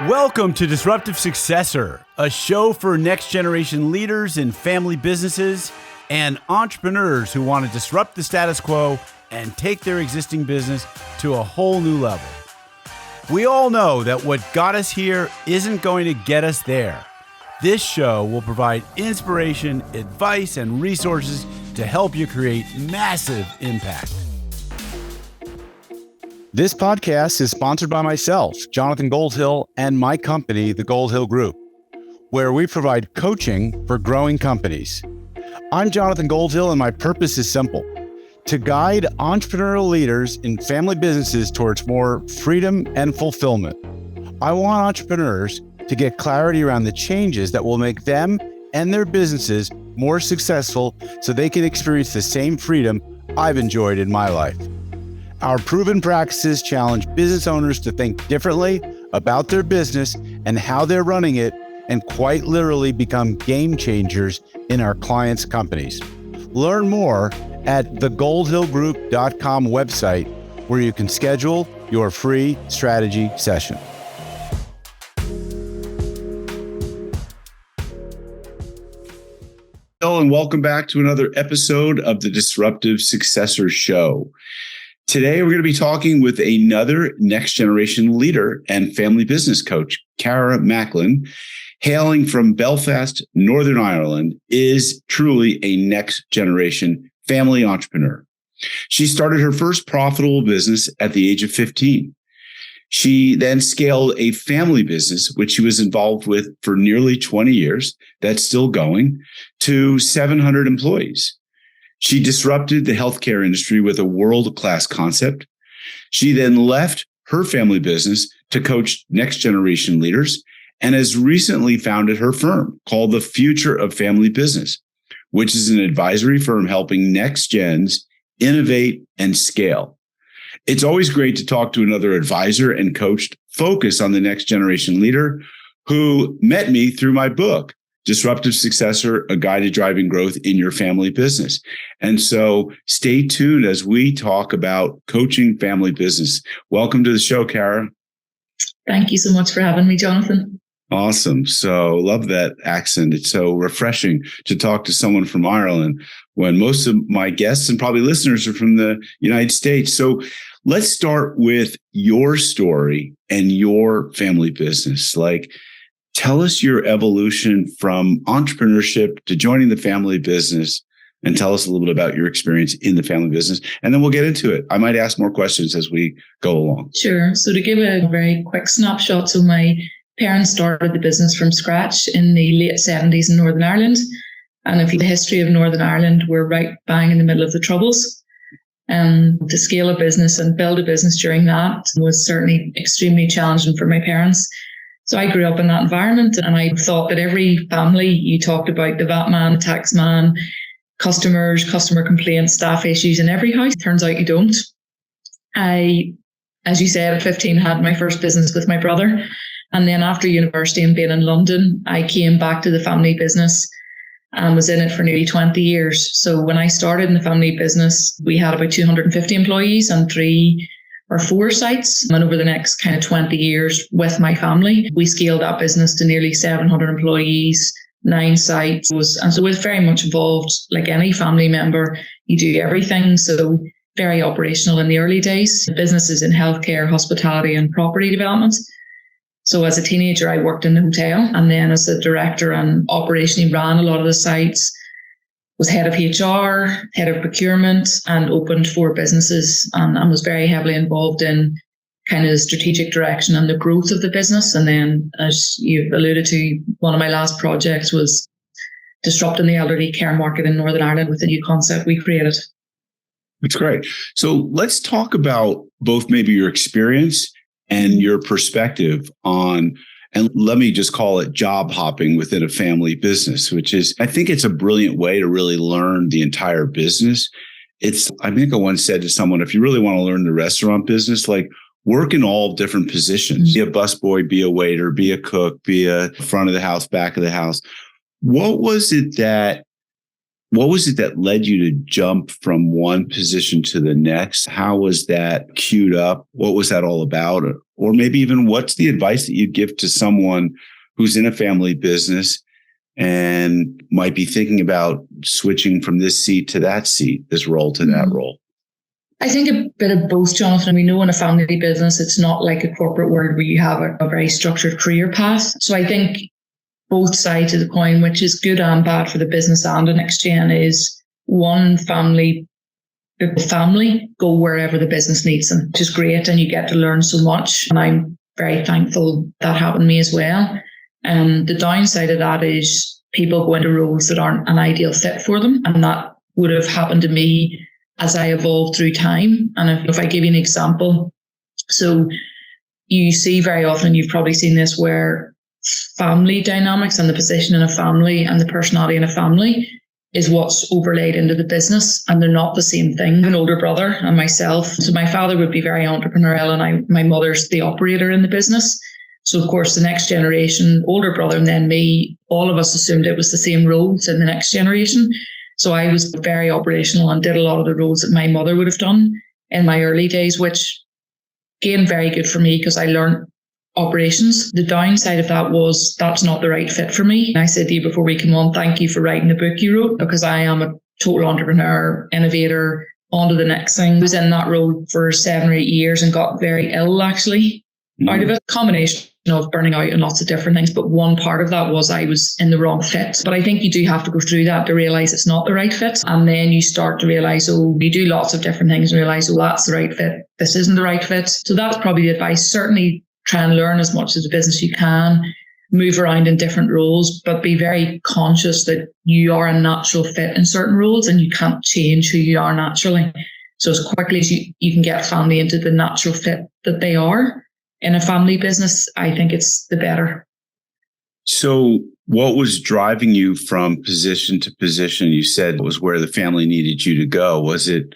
Welcome to Disruptive Successor, a show for next generation leaders in family businesses and entrepreneurs who want to disrupt the status quo and take their existing business to a whole new level. We all know that what got us here isn't going to get us there. This show will provide inspiration, advice, and resources to help you create massive impact. This podcast is sponsored by myself, Jonathan Goldhill, and my company, the Goldhill Group, where we provide coaching for growing companies. I'm Jonathan Goldhill, and my purpose is simple: to guide entrepreneurial leaders in family businesses towards more freedom and fulfillment. I want entrepreneurs to get clarity around the changes that will make them and their businesses more successful so they can experience the same freedom I've enjoyed in my life. Our proven practices challenge business owners to think differently about their business and how they're running it, and quite literally become game changers in our clients' companies. Learn more at thegoldhillgroup.com website, where you can schedule your free strategy session. Hello, and welcome back to another episode of the Disruptive Successor Show. Today, we're going to be talking with another next generation leader and family business coach. Cara Macklin, hailing from Belfast, Northern Ireland, is truly a next generation family entrepreneur. She started her first profitable business at the age of 15. She then scaled a family business, which she was involved with for nearly 20 years, that's still going, to 700 employees. She disrupted the healthcare industry with a world-class concept. She then left her family business to coach next-generation leaders and has recently founded her firm called The Future of Family Business, which is an advisory firm helping next gens innovate and scale. It's always great to talk to another advisor and coach focused on the next generation leader who met me through my book, Disruptive Successor, A Guide to Driving Growth in Your Family Business. And so stay tuned as we talk about coaching family business. Welcome to the show, Cara. Thank you so much for having me, Jonathan. Awesome. So love that accent. It's so refreshing to talk to someone from Ireland when most of my guests and probably listeners are from the United States. So let's start with your story and your family business. Tell us your evolution from entrepreneurship to joining the family business, and tell us a little bit about your experience in the family business. And then we'll get into it. I might ask more questions as we go along. Sure. So to give a very quick snapshot, so my parents started the business from scratch in the late 70s in Northern Ireland. And if you the history of Northern Ireland, we're right bang in the middle of the Troubles. And to scale a business and build a business during that was certainly extremely challenging for my parents. So I grew up in that environment, and I thought that every family, you talked about the VAT man, the tax man, customers, customer complaints, staff issues in every house. Turns out you don't. I, as you said, at 15, had my first business with my brother. And then after university and being in London, I came back to the family business and was in it for nearly 20 years. So when I started in the family business, we had about 250 employees and 3 or 4 sites. And over the next kind of 20 years with my family, we scaled that business to nearly 700 employees, 9 sites. And so it was very much involved, like any family member, you do everything. So very operational in the early days. Businesses in healthcare, hospitality, and property development. So as a teenager, I worked in the hotel, and then as a director and operationally ran a lot of the sites, was head of HR, head of procurement, and opened 4 businesses, and was very heavily involved in kind of the strategic direction and the growth of the business. And then, as you've alluded to, one of my last projects was disrupting the elderly care market in Northern Ireland with a new concept we created. That's great. So let's talk about both maybe your experience and your perspective on, and let me just call it job hopping within a family business, which is, I think it's a brilliant way to really learn the entire business. I think I once said to someone, if you really want to learn the restaurant business, work in all different positions, be a busboy, be a waiter, be a cook, be a front of the house, back of the house. What was it that What was it that led you to jump from one position to the next? How was that queued up? What was that all about? Or maybe even what's the advice that you'd give to someone who's in a family business and might be thinking about switching from this seat to that seat, this role to that role? I think a bit of both, Jonathan. We know in a family business, it's not like a corporate world where you have a very structured career path. So I think both sides of the coin, which is good and bad for the business and the next gen, is one family go wherever the business needs them, which is great. And you get to learn so much. And I'm very thankful that happened to me as well. The downside of that is people go into roles that aren't an ideal fit for them. And that would have happened to me as I evolved through time. And if I give you an example, so you see very often, you've probably seen this, where family dynamics and the position in a family and the personality in a family is what's overlaid into the business, and they're not the same thing. I have an older brother and myself. So my father would be very entrepreneurial and my mother's the operator in the business. So of course the next generation, older brother and then me, all of us assumed it was the same roles in the next generation. So I was very operational and did a lot of the roles that my mother would have done in my early days, which again, very good for me because I learned operations. The downside of that was that's not the right fit for me. I said to you before we came on, thank you for writing the book you wrote, because I am a total entrepreneur, innovator, on to the next thing. I was in that role for 7 or 8 years and got very ill actually out of it. Combination of burning out and lots of different things. But one part of that was I was in the wrong fit. But I think you do have to go through that to realize it's not the right fit. And then you start to realize, oh, you do lots of different things and realize, oh, that's the right fit. This isn't the right fit. So that's probably the advice. Certainly try and learn as much as a business you can, move around in different roles, but be very conscious that you are a natural fit in certain roles and you can't change who you are naturally. So as quickly as you can get family into the natural fit that they are in a family business, I think it's the better. So what was driving you from position to position? You said it was where the family needed you to go. Was it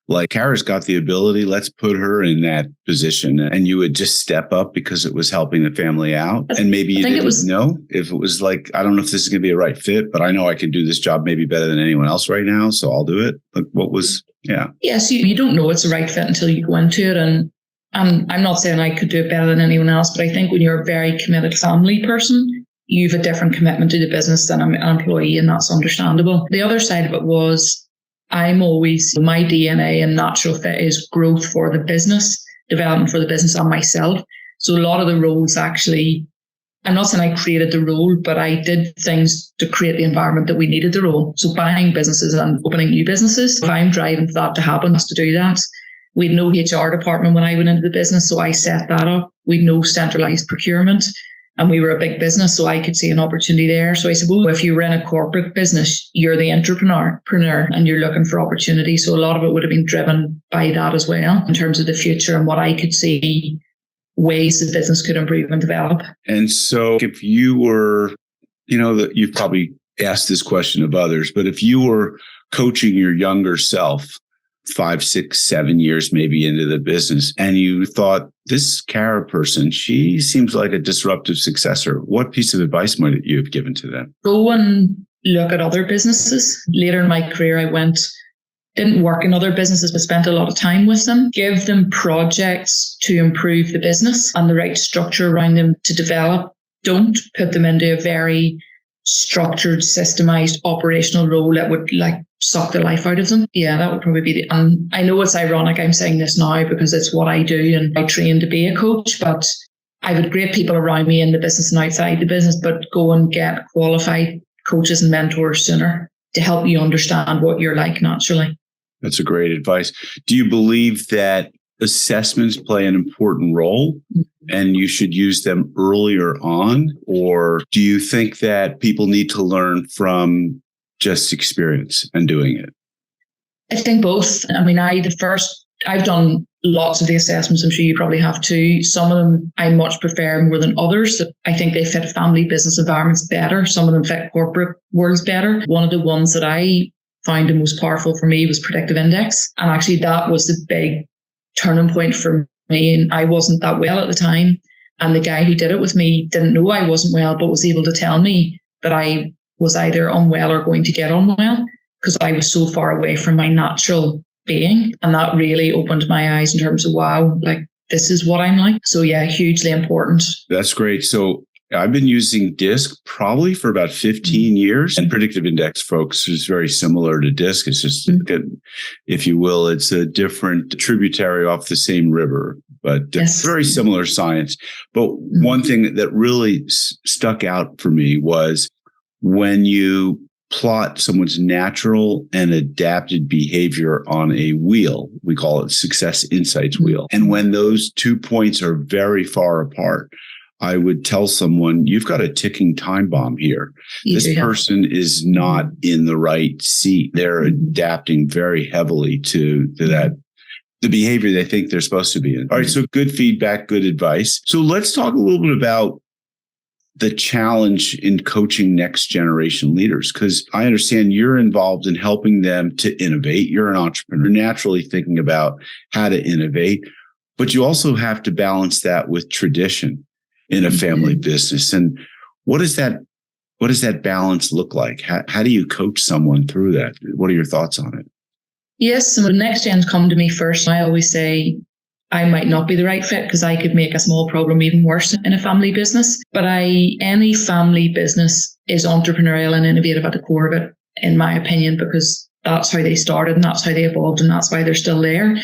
like, Cara's got the ability, let's put her in that position, and you would just step up because it was helping the family out? And maybe you didn't know if it was like, I don't know if this is going to be a right fit, but I know I can do this job maybe better than anyone else right now, so I'll do it. Like, what was, yeah. Yes, you don't know it's the right fit until you go into it. And I'm not saying I could do it better than anyone else, but I think when you're a very committed family person, you've a different commitment to the business than an employee, and that's understandable. The other side of it was I'm always, my DNA and natural fit is growth for the business, development for the business and myself. So a lot of the roles actually, I'm not saying I created the role, but I did things to create the environment that we needed the role. So buying businesses and opening new businesses, if I'm driving for that to happen, has to do that. We had no HR department when I went into the business, so I set that up. We had no centralized procurement, and we were a big business, so I could see an opportunity there. So I said, well, if you were in a corporate business, you're the entrepreneur and you're looking for opportunity. So a lot of it would have been driven by that as well, in terms of the future and what I could see ways the business could improve and develop. And so if you were, you've probably asked this question of others, but if you were coaching your younger self 5, 6, 7 years maybe into the business, and you thought, this Cara person, she seems like a disruptive successor, what piece of advice might you have given to them? Go and look at other businesses. Later in my career, didn't work in other businesses, but spent a lot of time with them. Give them projects to improve the business and the right structure around them to develop. Don't put them into a very structured, systemized operational role that would suck the life out of them. Yeah, that would probably be and I know it's ironic I'm saying this now because it's what I do and I train to be a coach, but I've had great people around me in the business and outside the business, but go and get qualified coaches and mentors sooner to help you understand what you're like naturally. That's a great advice. Do you believe that assessments play an important role and you should use them earlier on? Or do you think that people need to learn from just experience and doing it? I think both. I mean, I've done lots of the assessments. I'm sure you probably have too. Some of them I much prefer more than others. I think they fit family business environments better. Some of them fit corporate worlds better. One of the ones that I found the most powerful for me was predictive index. And actually that was the big turning point for me. And I wasn't that well at the time. And the guy who did it with me didn't know I wasn't well, but was able to tell me that I was either unwell or going to get unwell, because I was so far away from my natural being. And that really opened my eyes in terms of, wow, like this is what I'm like. So yeah, hugely important. That's great. So I've been using DISC probably for about 15 years, and predictive index, folks, is very similar to DISC. It's just, if you will, it's a different tributary off the same river, but it's very similar science. But one thing that really stuck out for me was when you plot someone's natural and adapted behavior on a wheel. We call it success insights wheel. And when those 2 points are very far apart, I would tell someone, you've got a ticking time bomb here. This person is not in the right seat. They're adapting very heavily to that, the behavior they think they're supposed to be in. All right. So good feedback, good advice. So let's talk a little bit about the challenge in coaching next generation leaders, because I understand you're involved in helping them to innovate. You're an entrepreneur, naturally thinking about how to innovate, but you also have to balance that with tradition in a family business. And what does that balance look like? How do you coach someone through that? What are your thoughts on it? Yes. So when next gens come to me first, I always say, I might not be the right fit because I could make a small problem even worse in a family business. But any family business is entrepreneurial and innovative at the core of it, in my opinion, because that's how they started and that's how they evolved and that's why they're still there.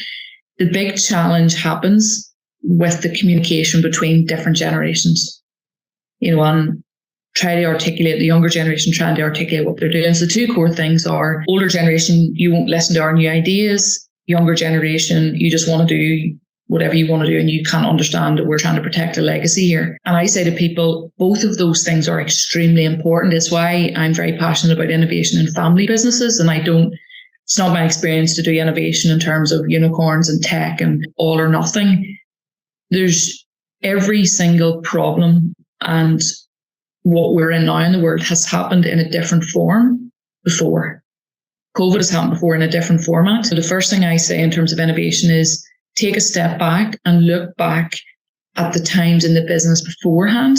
The big challenge happens with the communication between different generations, and try to articulate the younger generation, trying to articulate what they're doing. So the two core things are older generation, you won't listen to our new ideas. Younger generation, you just want to do whatever you want to do and you can't understand that we're trying to protect a legacy here. And I say to people, both of those things are extremely important. It's why I'm very passionate about innovation in family businesses. And it's not my experience to do innovation in terms of unicorns and tech and all or nothing. There's every single problem and what we're in now in the world has happened in a different form before. COVID has happened before in a different format. So the first thing I say in terms of innovation is take a step back and look back at the times in the business beforehand.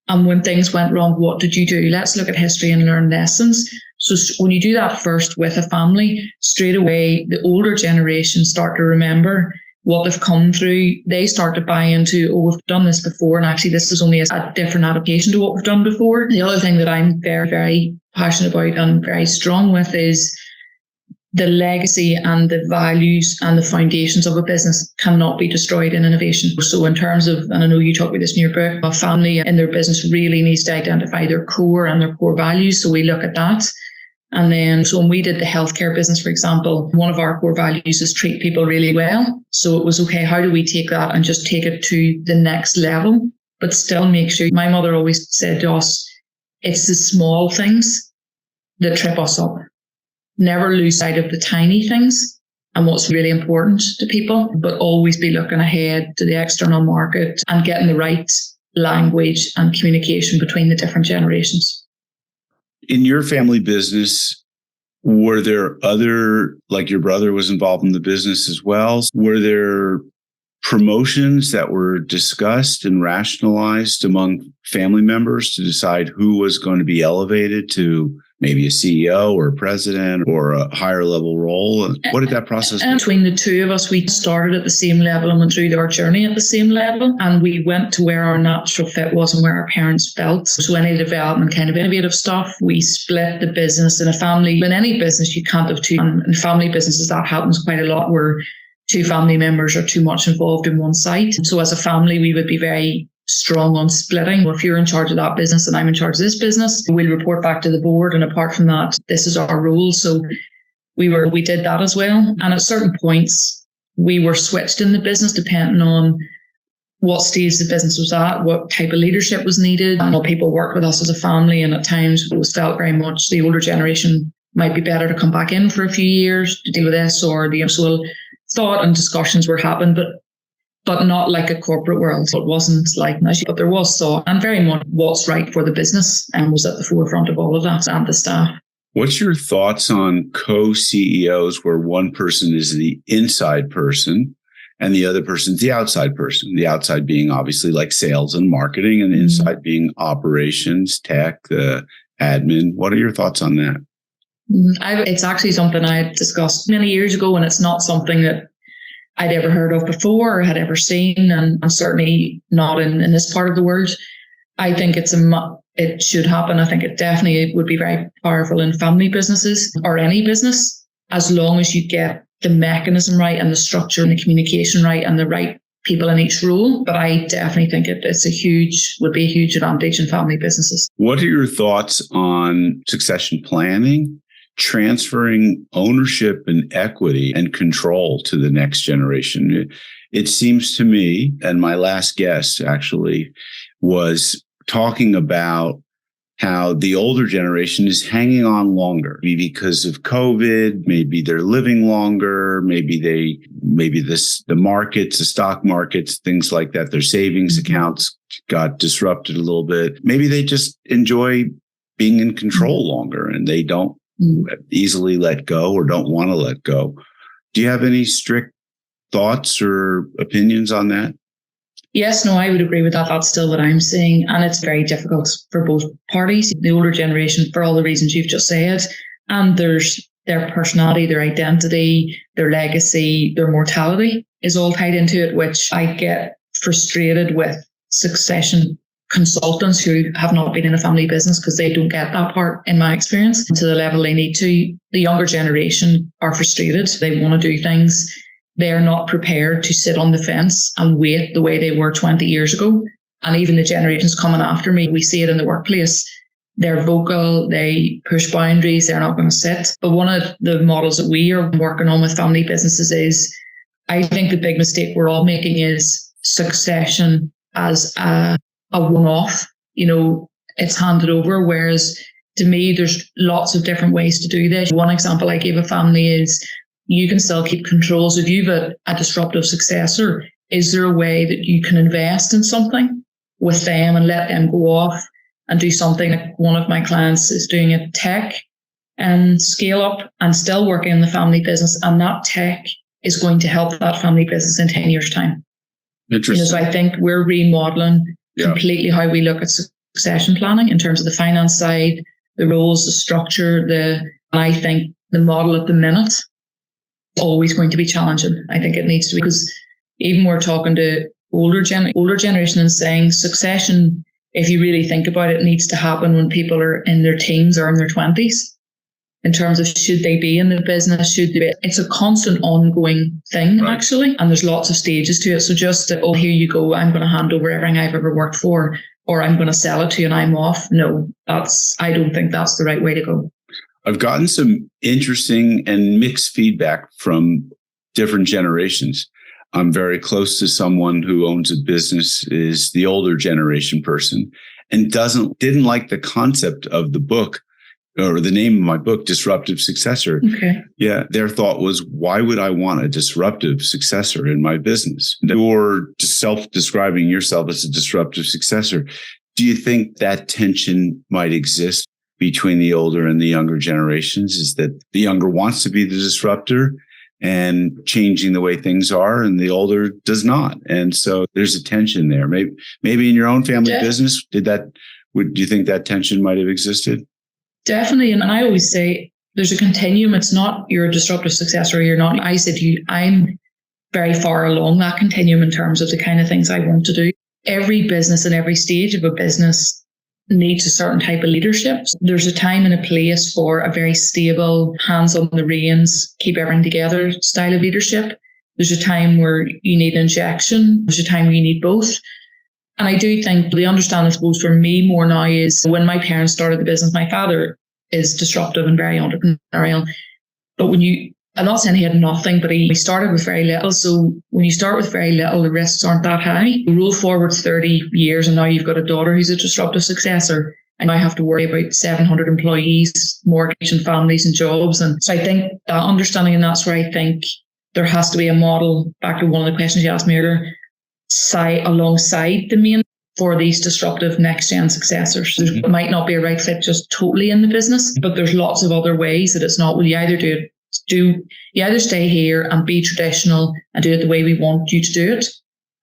And when things went wrong, what did you do? Let's look at history and learn lessons. So when you do that first with a family, straight away, the older generation start to remember what they've come through. They start to buy into, we've done this before. And actually, this is only a different adaptation to what we've done before. The other thing that I'm very, very passionate about and very strong with is the legacy and the values and the foundations of a business cannot be destroyed in innovation. So in terms of, and I know you talk about this in your book, a family in their business really needs to identify their core and their core values. So we look at that. And then, so when we did the healthcare business, for example, one of our core values is treat people really well. So it was, okay, how do we take that and just take it to the next level, but still make sure, my mother always said to us, it's the small things that trip us up. Never lose sight of the tiny things and what's really important to people, but always be looking ahead to the external market and getting the right language and communication between the different generations. In your family business, were there other, like your brother was involved in the business as well? Were there promotions that were discussed and rationalized among family members to decide who was going to be elevated to maybe a CEO or a president or a higher level role? What did that process look like? Between the two of us, we started at the same level and went through our journey at the same level. And we went to where our natural fit was and where our parents felt. So any development, kind of innovative stuff, we split the business in a family. In any business, you can't have two. And in family businesses, that happens quite a lot where two family members are too much involved in one site. So as a family, we would be very strong on splitting. Well, if you're in charge of that business and I'm in charge of this business, we'll report back to the board. And apart from that, this is our role. So we did that as well. And at certain points, we were switched in the business depending on what stage the business was at, what type of leadership was needed. I know people worked with us as a family, and at times it was felt very much the older generation might be better to come back in for a few years to deal with this, or the so thought and discussions were happening, but not like a corporate world. So it wasn't like, but there was thought, and very much what's right for the business and was at the forefront of all of that and the staff. What's your thoughts on co-CEOs where one person is the inside person and the other person's the outside person? The outside being obviously like sales and marketing, and the inside being operations, tech, the admin. What are your thoughts on that? It's actually something I discussed many years ago, and it's not something that I'd ever heard of before or had ever seen, and certainly not in this part of the world. I think it should happen. I think it definitely would be very powerful in family businesses or any business, as long as you get the mechanism right and the structure and the communication right and the right people in each role. But I definitely think would be a huge advantage in family businesses. What are your thoughts on succession planning, transferring ownership and equity and control to the next generation? It seems to me, and my last guest actually was talking about how the older generation is hanging on longer because of COVID. Maybe they're living longer. Maybe the markets, the stock markets, things like that, their savings accounts got disrupted a little bit. Maybe they just enjoy being in control longer and they don't easily let go or don't want to let go. Do you have any strict thoughts or opinions on that? Yes, no, I would agree with that. That's still what I'm seeing. And it's very difficult for both parties. The older generation, for all the reasons you've just said, and there's their personality, their identity, their legacy, their mortality is all tied into it, which I get frustrated with succession consultants who have not been in a family business because they don't get that part, in my experience, to the level they need to. The younger generation are frustrated. They want to do things. They're not prepared to sit on the fence and wait the way they were 20 years ago. And even the generations coming after me, we see it in the workplace. They're vocal, they push boundaries, they're not going to sit. But one of the models that we are working on with family businesses is, I think the big mistake we're all making is succession as a one-off. It's handed over, whereas to me, there's lots of different ways to do this. One example I gave a family is, you can still keep control. So if you've a disruptive successor, is there a way that you can invest in something with them and let them go off and do something? Like one of my clients is doing a tech and scale up and still working in the family business. And that tech is going to help that family business in 10 years' time. Interesting. So I think we're remodeling completely how we look at succession planning in terms of the finance side, the roles, the structure, I think the model at the minute always going to be challenging. I think it needs to be, because even we're talking to older generation and saying succession, if you really think about it, needs to happen when people are in their teens or in their 20s. In terms of should they be in the business, it's a constant ongoing thing, right, actually, and there's lots of stages to it. So just here you go, I'm going to hand over everything I've ever worked for, or I'm going to sell it to you and I'm off. No, I don't think that's the right way to go. I've gotten some interesting and mixed feedback from different generations. I'm very close to someone who owns a business, is the older generation person, and didn't like the concept of the book, or the name of my book, Disruptive Successor. Okay. Yeah. Their thought was, why would I want a disruptive successor in my business? You're self-describing yourself as a disruptive successor. Do you think that tension might exist between the older and the younger generations? Is that the younger wants to be the disruptor and changing the way things are, and the older does not? And so there's a tension there. Maybe in your own family business, do you think that tension might have existed? Definitely. And I always say there's a continuum. It's not you're a disruptive successor or you're not. I said to you, I'm very far along that continuum in terms of the kind of things I want to do. Every business and every stage of a business needs a certain type of leadership. There's a time and a place for a very stable, hands on the reins, keep everything together style of leadership. There's a time where you need injection. There's a time where you need both. And I do think the understanding, I suppose, for me more now is when my parents started the business, my father is disruptive and very entrepreneurial. But I'm not saying he had nothing, but he started with very little. So when you start with very little, the risks aren't that high. You roll forward 30 years and now you've got a daughter who's a disruptive successor, and I have to worry about 700 employees, mortgage and families and jobs. And so I think that understanding, and that's where I think there has to be a model, back to one of the questions you asked me earlier, alongside the main for these disruptive next-gen successors. It might not be a right fit just totally in the business, but there's lots of other ways that it's not. Will you either stay here and be traditional and do it the way we want you to do it,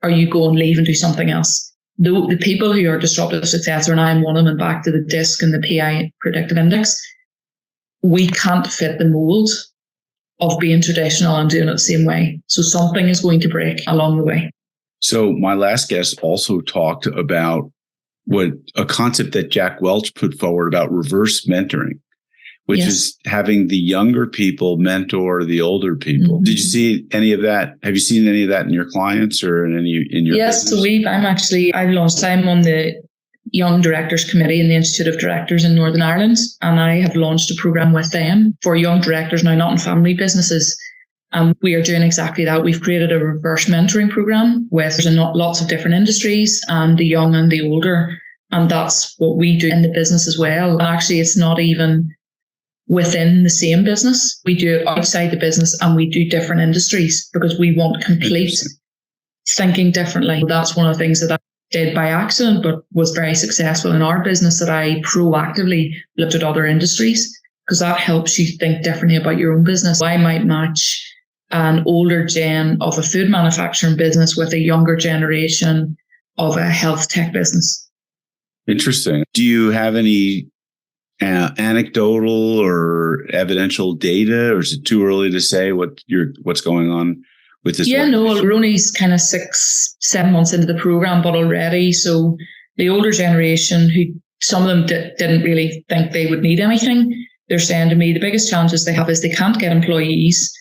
or you go and leave and do something else. The people who are disruptive successor, and I'm one of them, and back to the DISC and the PI predictive index, we can't fit the mold of being traditional and doing it the same way. So something is going to break along the way. So my last guest also talked about what a concept that Jack Welch put forward about reverse mentoring, which is having the younger people mentor the older people. Mm-hmm. Did you see any of that? Have you seen any of that in your clients or in your Yes, business? So I'm on the Young Directors Committee in the Institute of Directors in Northern Ireland, and I have launched a program with them for young directors, now not in family businesses. And we are doing exactly that. We've created a reverse mentoring program with lots of different industries, and the young and the older. And that's what we do in the business as well. And actually, it's not even within the same business. We do it outside the business, and we do different industries because we want complete thinking differently. That's one of the things that I did by accident, but was very successful in our business, that I proactively looked at other industries, because that helps you think differently about your own business. I might match an older gen of a food manufacturing business with a younger generation of a health tech business. Interesting. Do you have any anecdotal or evidential data, or is it too early to say what's going on with this? Yeah, no, we're only kind of 6-7 months into the program, but already, so the older generation, who some of them didn't really think they would need anything, they're saying to me the biggest challenges they have is they can't get employees.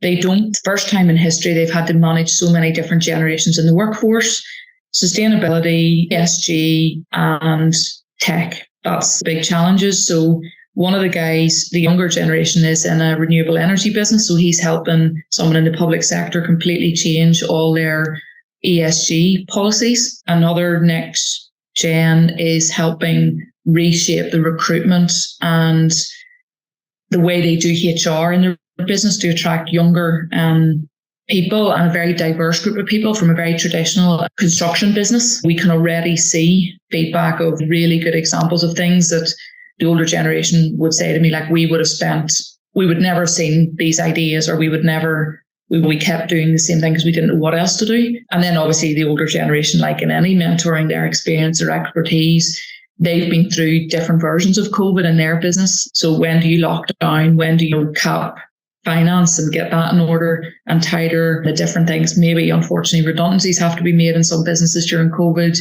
They don't. First time in history, they've had to manage so many different generations in the workforce. Sustainability, ESG, and tech. That's big challenges. So one of the guys, the younger generation, is in a renewable energy business. So he's helping someone in the public sector completely change all their ESG policies. Another next gen is helping reshape the recruitment and the way they do HR in their business to attract younger people and a very diverse group of people from a very traditional construction business. We can already see feedback of really good examples of things that the older generation would say to me, like, we would never have seen these ideas, or we kept doing the same thing because we didn't know what else to do. And then obviously the older generation, like in any mentoring, their experience, their expertise, they've been through different versions of COVID in their business. So when do you lock down? When do you cap finance and get that in order and tighter? The different things, maybe unfortunately redundancies have to be made in some businesses during COVID.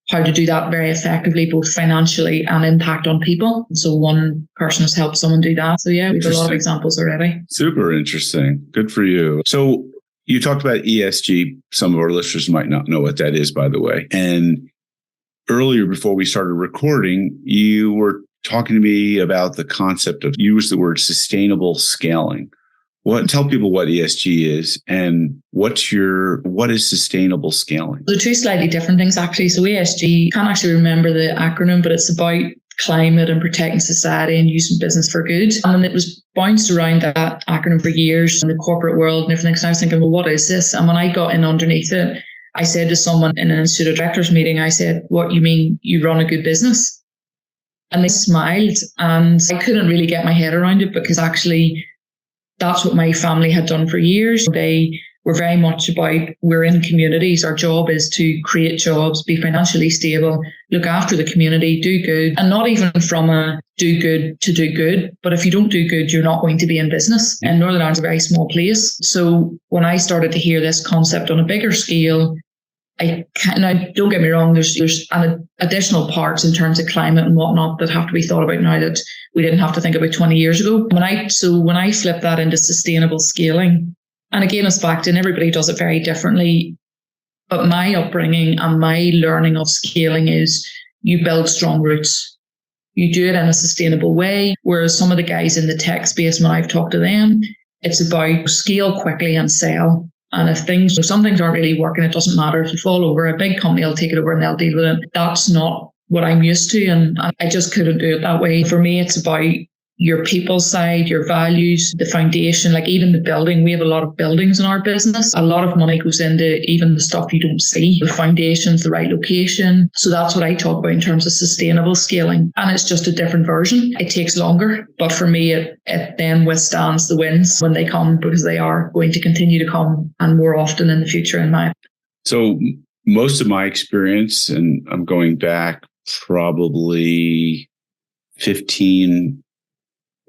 How to do that very effectively, both financially and impact on people. So one person has helped someone do that. So yeah, we've a lot of examples already. Super interesting. Good for you. So you talked about ESG. Some of our listeners might not know what that is, by the way. And earlier, before we started recording, you were talking to me about the concept of, you used the word sustainable scaling. Tell people what ESG is and what is sustainable scaling? They're two slightly different things, actually. So ESG, can't actually remember the acronym, but it's about climate and protecting society and using business for good. And it was bounced around that acronym for years in the corporate world and everything. So I was thinking, well, what is this? And when I got in underneath it, I said to someone in an Institute of Directors meeting, I said, what, you mean you run a good business? And they smiled, and I couldn't really get my head around it, because actually that's what my family had done for years. They were very much about, we're in communities. Our job is to create jobs, be financially stable, look after the community, do good, and not even from a do good to do good. But if you don't do good, you're not going to be in business. And Northern Ireland's a very small place. So when I started to hear this concept on a bigger scale, now, don't get me wrong, there's additional parts in terms of climate and whatnot that have to be thought about now that we didn't have to think about 20 years ago. When I flip that into sustainable scaling, and again, it's back to, and everybody does it very differently, but my upbringing and my learning of scaling is you build strong roots. You do it in a sustainable way, whereas some of the guys in the tech space, when I've talked to them, it's about scale quickly and sell. And if some things aren't really working, it doesn't matter. If you fall over, a big company will take it over and they'll deal with it. That's not what I'm used to. And I just couldn't do it that way. For me, it's about your people side, your values, the foundation, like even the building. We have a lot of buildings in our business. A lot of money goes into even the stuff you don't see, the foundations, the right location. So that's what I talk about in terms of sustainable scaling. And it's just a different version. It takes longer, but for me, it then withstands the winds when they come, because they are going to continue to come, and more often in the future in my opinion. So most of my experience, and I'm going back probably 15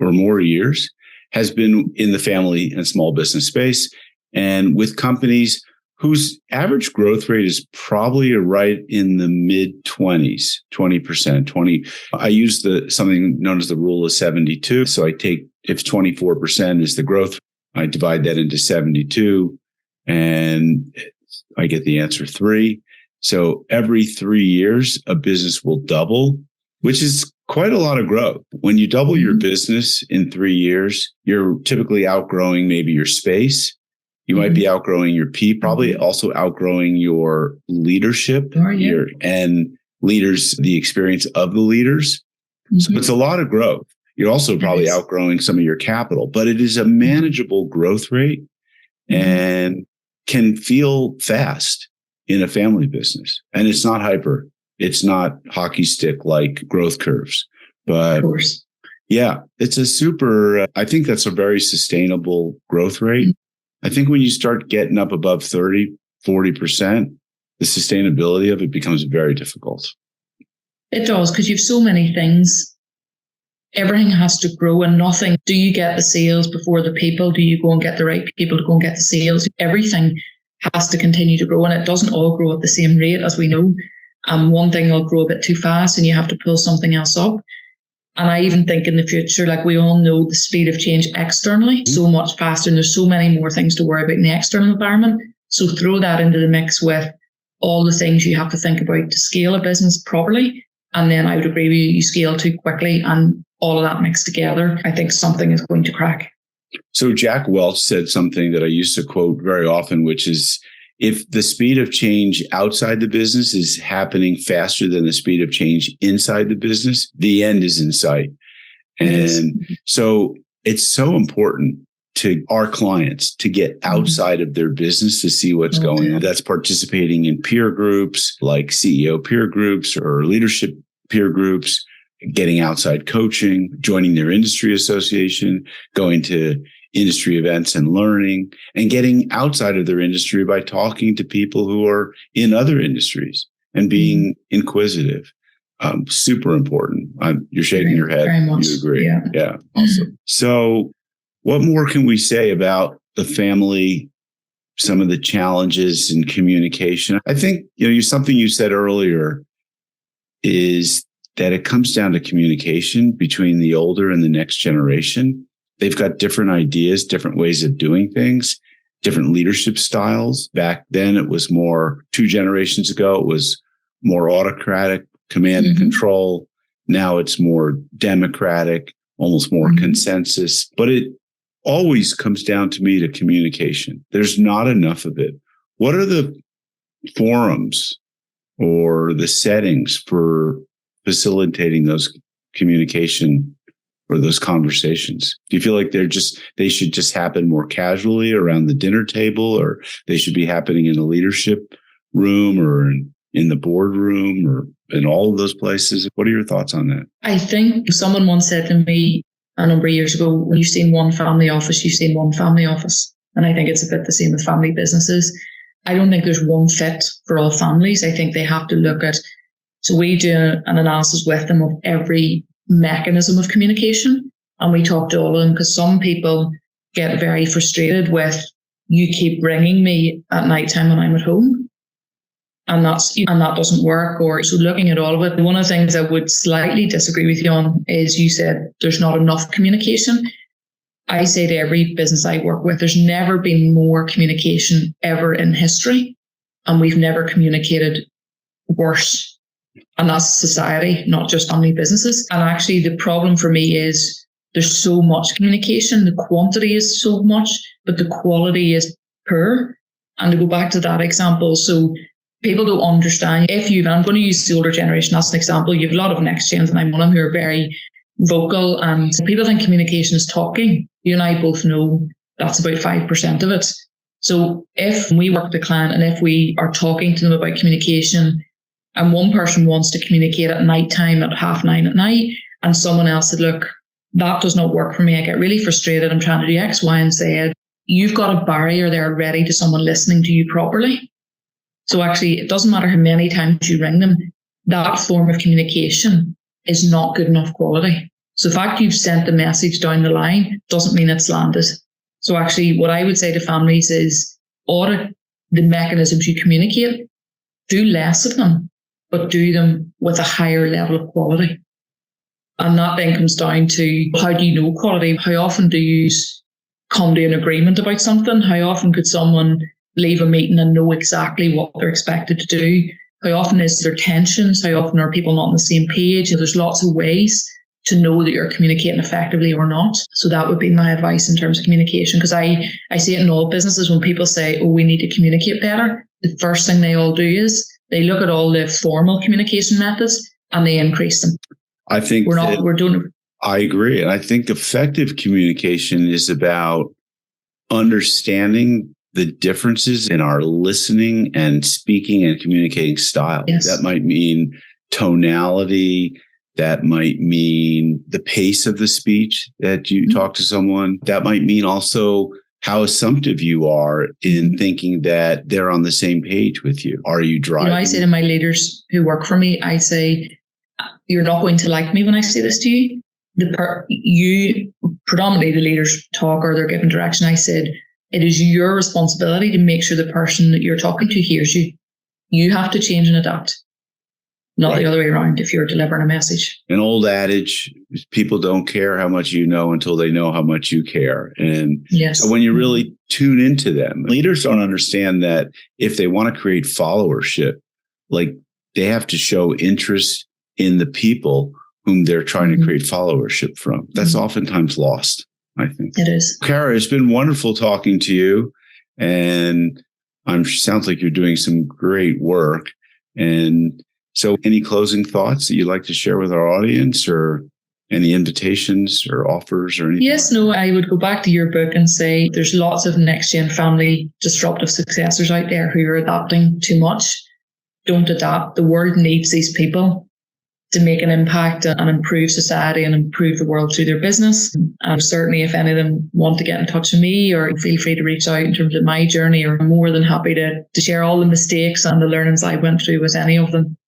or more years has been in the family and small business space, and with companies whose average growth rate is probably right in the mid 20%. I use something known as the rule of 72. So I take, if 24% is the growth, I divide that into 72 and I get the answer 3. So every 3 years, a business will double, which is quite a lot of growth. When you double your business in 3 years, you're typically outgrowing maybe your space. You might be outgrowing your probably also outgrowing your leadership and the experience of the leaders. So it's a lot of growth. You're also probably outgrowing some of your capital, but it is a manageable growth rate and can feel fast in a family business. And it's not hyper. It's not hockey stick like growth curves, but yeah, it's I think that's a very sustainable growth rate. I think when you start getting up above 30, 40%, the sustainability of it becomes very difficult. It does, because you have so many things. Everything has to grow and nothing. Do you get the sales before the people? Do you go and get the right people to go and get the sales? Everything has to continue to grow, and it doesn't all grow at the same rate, as we know. One thing will grow a bit too fast and you have to pull something else up. And I even think in the future, like we all know the speed of change externally so much faster, and there's so many more things to worry about in the external environment. So throw that into the mix with all the things you have to think about to scale a business properly. And then I would agree with you, you scale too quickly, and all of that mixed together, I think something is going to crack. So Jack Welch said something that I used to quote very often, which is, if the speed of change outside the business is happening faster than the speed of change inside the business, the end is in sight. And so it's so important to our clients to get outside of their business to see what's going on. That's participating in peer groups like CEO peer groups or leadership peer groups, getting outside coaching, joining their industry association, going to industry events and learning, and getting outside of their industry by talking to people who are in other industries and being inquisitive. Super important. You're shaking your head. Very much. You agree. Yeah. Awesome. So what more can we say about the family, some of the challenges in communication? I think, something you said earlier is that it comes down to communication between the older and the next generation. They've got different ideas, different ways of doing things, different leadership styles. Back then, it was more, 2 generations ago, it was more autocratic, command and control. Now it's more democratic, almost more consensus. But it always comes down to me to communication. There's not enough of it. What are the forums or the settings for facilitating those communication or those conversations? Do you feel like they should just happen more casually around the dinner table, or they should be happening in a leadership room or in the boardroom or in all of those places? What are your thoughts on that? I think someone once said to me a number of years ago, when you've seen one family office, you've seen one family office. And I think it's a bit the same with family businesses. I don't think there's one fit for all families. I think they have to look at, so we do an analysis with them of every mechanism of communication, and we talk to all of them, because some people get very frustrated with, you keep ringing me at nighttime when I'm at home, and that doesn't work. Or so looking at all of it, one of the things I would slightly disagree with you on is you said there's not enough communication. I say to every business I work with, there's never been more communication ever in history, and we've never communicated worse. And that's society, not just family businesses. And actually, the problem for me is there's so much communication. The quantity is so much, but the quality is poor. And to go back to that example, so people don't understand. I'm going to use the older generation as an example. You have a lot of next gens, and I'm one of them, who are very vocal. And people think communication is talking. You and I both know that's about 5% of it. So if we work with a client and if we are talking to them about communication, and one person wants to communicate at nighttime at 9:30 at night, and someone else said, look, that does not work for me. I get really frustrated. I'm trying to do X, Y, and Z. You've got a barrier there already to someone listening to you properly. So actually, it doesn't matter how many times you ring them. That form of communication is not good enough quality. So the fact you've sent the message down the line doesn't mean it's landed. So actually what I would say to families is audit the mechanisms you communicate, do less of them, but do them with a higher level of quality. And that then comes down to, how do you know quality? How often do you come to an agreement about something? How often could someone leave a meeting and know exactly what they're expected to do? How often is there tensions? How often are people not on the same page? There's lots of ways to know that you're communicating effectively or not. So that would be my advice in terms of communication, because I see it in all businesses when people say, oh, we need to communicate better. The first thing they all do is they look at all the formal communication methods and they increase them. I think we're doing. I agree. And I think effective communication is about understanding the differences in our listening and speaking and communicating style. Yes. That might mean tonality. That might mean the pace of the speech that you talk to someone. That might mean also how assumptive you are in thinking that they're on the same page with you. Are you driving? I say to my leaders who work for me, I say, you're not going to like me when I say this to you. You, predominantly the leaders talk or they're given direction. I said, it is your responsibility to make sure the person that you're talking to hears you. You have to change and adapt, not the other way around if you're delivering a message. An old adage, people don't care how much you know until they know how much you care. And yes. So when you really tune into them, leaders don't understand that if they want to create followership, like they have to show interest in the people whom they're trying to create followership from. That's oftentimes lost, I think. It is. Cara, it's been wonderful talking to you. And sounds like you're doing some great work. And so any closing thoughts that you'd like to share with our audience, or any invitations or offers or anything? Yes, no, I would go back to your book and say there's lots of next-gen family disruptive successors out there who are adapting too much. Don't adapt. The world needs these people to make an impact and improve society and improve the world through their business. And certainly if any of them want to get in touch with me, or feel free to reach out in terms of my journey, or I'm more than happy to share all the mistakes and the learnings I went through with any of them.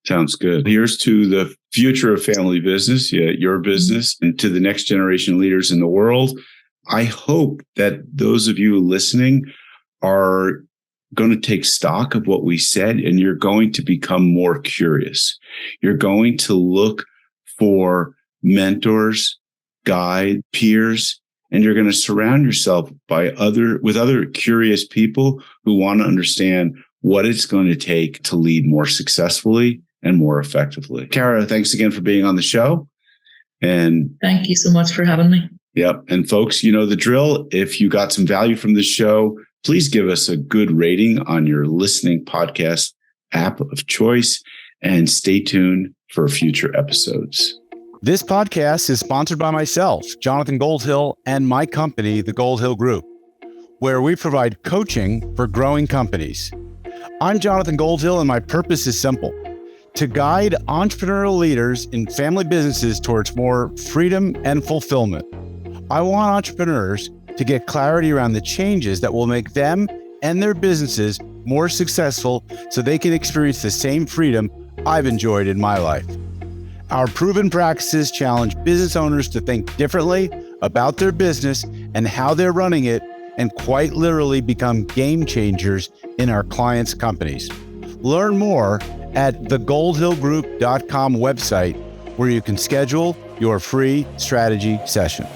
Sounds good. Here's to the future of family business, your business, and to the next generation leaders in the world. I hope that those of you listening are going to take stock of what we said, and you're going to become more curious. You're going to look for mentors, guide, peers, and you're going to surround yourself with other curious people who want to understand what it's going to take to lead more successfully and more effectively. Cara, thanks again for being on the show. And thank you so much for having me. Yep. And folks, you know the drill. If you got some value from this show, please give us a good rating on your listening podcast app of choice, and stay tuned for future episodes. This podcast is sponsored by myself, Jonathan Goldhill, and my company, the Goldhill Group, where we provide coaching for growing companies. I'm Jonathan Goldhill, and my purpose is simple: to guide entrepreneurial leaders in family businesses towards more freedom and fulfillment. I want entrepreneurs to get clarity around the changes that will make them and their businesses more successful, so they can experience the same freedom I've enjoyed in my life. Our proven practices challenge business owners to think differently about their business and how they're running it, and quite literally become game changers in our clients' companies. Learn more at thegoldhillgroup.com website, where you can schedule your free strategy session.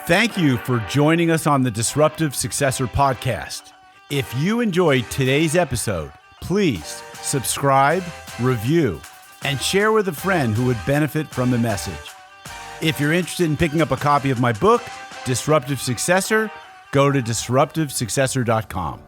Thank you for joining us on the Disruptive Successor Podcast. If you enjoyed today's episode, please subscribe, review, and share with a friend who would benefit from the message. If you're interested in picking up a copy of my book, Disruptive Successor, go to disruptivesuccessor.com.